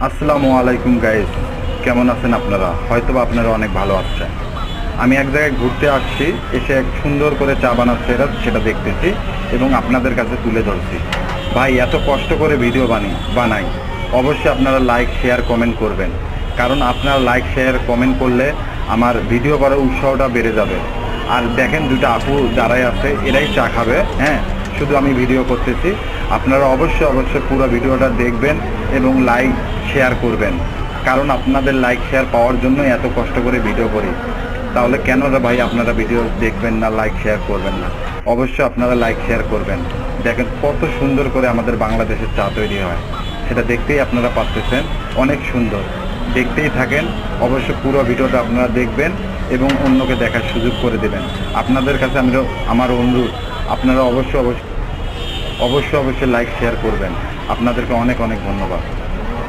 আসসালামু আলাইকুম গাইস, কেমন আছেন আপনারা? হয়তোবা আপনারা অনেক ভালো আছেন। আমি এক জায়গায় ঘুরতে আসছি, এসে এক সুন্দর করে চা বানাচ্ছে এরা, সেটা দেখতেছি এবং আপনাদের কাছে তুলে ধরছি। ভাই, এত কষ্ট করে ভিডিও বানাই, অবশ্যই আপনারা লাইক শেয়ার কমেন্ট করবেন, কারণ আপনারা লাইক শেয়ার কমেন্ট করলে আমার ভিডিও করার উৎসাহটা বেড়ে যাবে। আর দেখেন, দুটো আপু যারাই আছে এরাই চা খাবে। হ্যাঁ, শুধু আমি ভিডিও করতেছি। আপনারা অবশ্যই পুরো ভিডিওটা দেখবেন এবং লাইক শেয়ার করবেন, কারণ আপনাদের লাইক শেয়ার পাওয়ার জন্য এত কষ্ট করে ভিডিও করি। তাহলে কেন রে ভাই আপনারা ভিডিও দেখবেন না, লাইক শেয়ার করবেন না? অবশ্যই আপনারা লাইক শেয়ার করবেন। দেখেন কত সুন্দর করে আমাদের বাংলাদেশের চা তৈরি হয়, সেটা দেখতেই আপনারা পাচ্ছেন। অনেক সুন্দর, দেখতেই থাকেন। অবশ্যই পুরো ভিডিওটা আপনারা দেখবেন এবং অন্যকে দেখার সুযোগ করে দেবেন। আপনাদের কাছে আমার অনুরোধ, আপনারা অবশ্যই লাইক শেয়ার করবেন। আপনাদেরকে অনেক অনেক ধন্যবাদ।